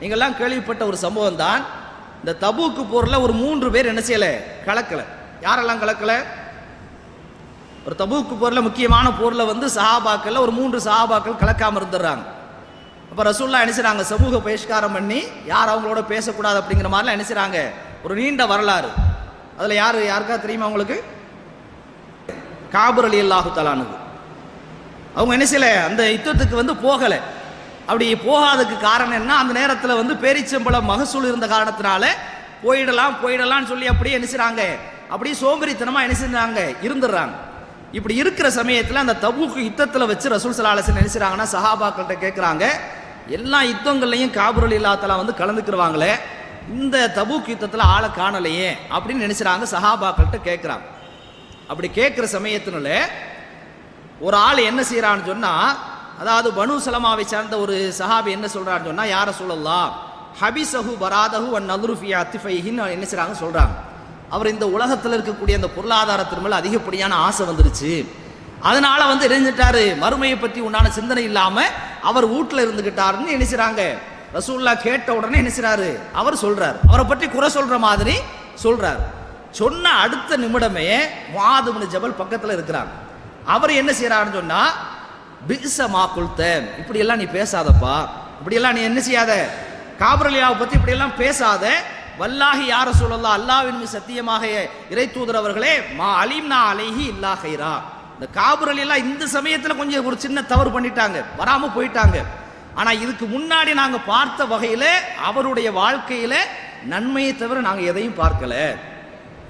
நீங்கள்லாம் கேள்விப்பட்ட ஒரு சம்பவம் தான். இந்த தபூக்கு போர்ல ஒரு 3 பேர் என்ன செய்யல, கலக்கல. யாரெல்லாம் கலக்கல? ஒரு தபூக்கு போர்ல, முக்கியமான போர்ல வந்து சஹாபாக்கள்ல ஒரு 3 சஹாபாக்கள் கலக்காம இருந்துடுறாங்க. அப்ப ரசூலுல்லாஹ் என்ன செய்றாங்க, சமூக பகிஷ்காரம் பண்ணி யார் அவங்களோட பேசக்கூடாது அப்படிங்கிற மாதிரிலாம் என்ன செய்றாங்க, ஒரு நீண்ட வரலாறு. அதுல யாருக்கா தெரியுமா உங்களுக்கு? காபர் ரலியல்லாஹு தஆலா அன்ஹு. அவங்க என்ன செய்யல, அந்த யுத்தத்துக்கு வந்து போகல. அப்படி போகாததுக்கு காரணம் என்ன, அந்த நேரத்தில் வந்து பேரிச்சம்பளம் மகசூல் இருந்த காரணத்தினால போயிடலாம்னு சொல்லி அப்படியே என்ன செய்றாங்க, அப்படியே சோம்பேறித்தனமா என்ன செஞ்சாங்க, இருந்துடுறாங்க. இப்படி இருக்கிற சமயத்தில் அந்த தபூக் யுத்தத்தில் வச்சு ரசூல் ஸல்லல்லாஹு அலைஹி வஸல்லம் என்ன செய்றாங்கன்னா, சஹாபாக்கள்கிட்ட கேட்குறாங்க, எல்லா யுத்தங்கள்லையும் காபர் ரலியல்லாஹு தஆலா வந்து கலந்துக்குருவாங்களே, இந்த தபூக் யுத்தத்தில் ஆளை காணலையே அப்படின்னு நினைச்சாங்க. சஹாபாக்கள்கிட்ட கேட்குறாங்க. அப்படி கேட்குற சமயத்தினால ஒரு ஆள் என்ன செய்யறான்னு சொன்னா, அதாவது பனு சலமாவை சார்ந்த ஒரு சஹாபி என்ன சொல்றான்னு சொன்னா, யார சொல்லலாம் ஹபிசஹு பராதஹு வன் நதுரு ஃபி அத்திஃபைஹின் என்ன செய்றாங்க சொல்றாங்க. அவர் இந்த உலகத்தில் இருக்கக்கூடிய அந்த பொருளாதாரத்தின் மேல அதிகப்படியான ஆசை வந்துருச்சு. அதனால வந்து இறைஞ்சிட்டாரு, மறுமையை பற்றி உண்டான சிந்தனை இல்லாம அவர் வீட்டில் இருந்துகிட்டாருன்னு என்ன செய்றாங்க. ரசூலுல்லாஹ் கேட்ட உடனே என்ன செய்றாரு, அவர் சொல்றாரு, அவரை பற்றி குறை சொல்ற மாதிரி சொல்றாரு. சொன்ன அடுத்த நிமிடமே முஆத் இப்னு ஜபல் பக்கத்தில் இருக்கிறாங்க. அவர் என்ன செய்யறாருன்னு சொன்னா, பிஸ மா குல்த, இப்படி எல்லாம் நீ பேசாதப்பா, இப்படி எல்லாம் நீ என்ன செய்யாத, காபர் ரலியல்லாஹு பத்தி இப்படி எல்லாம் பேசாத, வல்லாஹி யா ரசூலல்லாஹ், அல்லாஹ்வின் மீது சத்தியமாக இறை தூதர் அவர்களே, மா அலிம்னா அலைஹி இல்லா கைரா. இந்த காபர் ரலியல்லாஹு இந்த சமயத்தில் கொஞ்சம் ஒரு சின்ன தவறு பண்ணிட்டாங்க, வராம போயிட்டாங்க. ஆனா இதுக்கு முன்னாடி நாங்க பார்த்த வகையில அவருடைய வாழ்க்கையில நன்மையை தவிர நாங்க எதையும் பார்க்கல.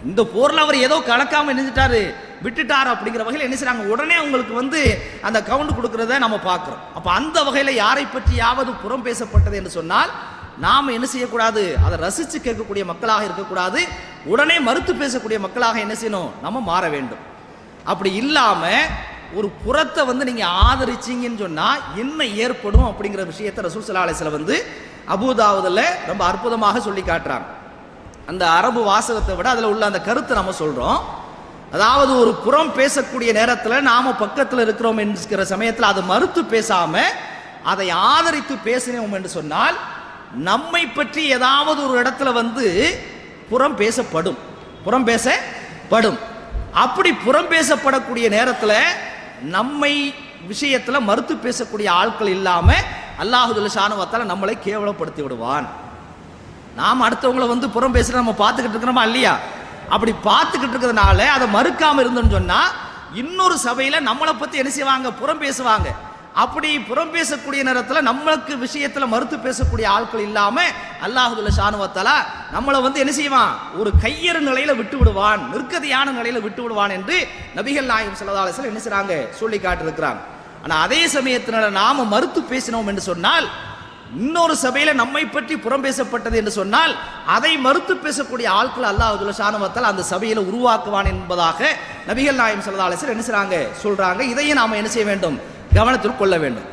இந்த போர்ல அவர் ஏதோ கலக்காம நினைச்சிட்டாரு, விட்டுட்டாரு அப்படிங்கிற வகையில் என்ன செய்றாங்க, உடனே அவங்களுக்கு வந்து அந்த கவுண்ட் கொடுக்கறத நம்ம பார்க்கிறோம். அப்ப அந்த வகையில யாரை பற்றியாவது புறம் பேசப்பட்டது என்று சொன்னால் நாம என்ன செய்யக்கூடாது, அதை ரசிச்சு கேட்கக்கூடிய மக்களாக இருக்கக்கூடாது, உடனே மறுத்து பேசக்கூடிய மக்களாக என்ன செய்யணும், நம்ம மாற வேண்டும். அப்படி இல்லாம ஒரு புறத்தை வந்து நீங்க ஆதரிச்சீங்கன்னு சொன்னா என்ன ஏற்படும் அப்படிங்கிற விஷயத்தை ரசூல் ஸல்லல்லாஹு அலைஹி வஸல்லம் வந்து அபூதாவுதுல ரொம்ப அற்புதமாக சொல்லி காட்டுறாங்க. அந்த அரபு வாசகத்தை விட அதில் உள்ள அந்த கருத்தை நம்ம சொல்றோம். அதாவது ஒரு புறம் பேசக்கூடிய நேரத்தில் நாம பக்கத்தில் இருக்கிறோம் என்கிற சமயத்தில் அதை மறுத்து பேசாம அதை ஆதரித்து பேசினோம் என்று சொன்னால் நம்மை பற்றி ஏதாவது ஒரு இடத்துல வந்து புறம் பேசப்படும். அப்படி புறம் பேசப்படக்கூடிய நேரத்தில் நம்மை விஷயத்துல மறுத்து பேசக்கூடிய ஆட்கள் இல்லாம அல்லாஹ் ஜல்ல ஷானஹு வ தஆலா நம்மளை கேவலப்படுத்தி விடுவான். நாம் அடுத்தவங்களை வந்து புறம் பேசுற நம்ம பார்த்துக்கிட்டு இருக்கிறோமா இல்லையா? அப்படி பார்த்துக்கிட்டு இருக்கிறதுனால அதை மறுக்காம இருந்தோம்னு சொன்னா இன்னொரு சபையில நம்மளை பத்தி என்ன செய்வாங்க, புறம் பேசுவாங்க. அப்படி புறம் பேசக்கூடிய நேரத்தில் நம்மளுக்கு விஷயத்துல மறுத்து பேசக்கூடிய ஆட்கள் இல்லாம அல்லாஹ் ஜல்ல ஷானஹு வ தஆலா நம்மளை வந்து என்ன செய்வான், ஒரு கையறு நிலையில விட்டு விடுவான், நிற்கதியான நிலையில விட்டு விடுவான் என்று நபிகள் நாயகம் ஸல்லல்லாஹு அலைஹி வஸல்லம் என்ன செய்றாங்க, சொல்லி காட்டியிருக்கிறாங்க. ஆனா அதே சமயத்தினால நாம மறுத்து பேசினோம் என்று சொன்னால், இன்னொரு சபையில நம்மை பற்றி புறம் பேசப்பட்டது என்று சொன்னால் அதை மறுத்து பேசக்கூடிய ஆட்கள் அல்லாஹ் ஜல்ல ஷானஹு வ தஆலா அந்த சபையில உருவாக்குவான் என்பதாக நபிகள் நாயகம் ஸல்லல்லாஹு அலைஹி வஸல்லம் என்ன செய்றாங்க, சொல்றாங்க. இதையும் நாம என்ன செய்ய வேண்டும், கவனத்தில் கொள்ள வேண்டும்.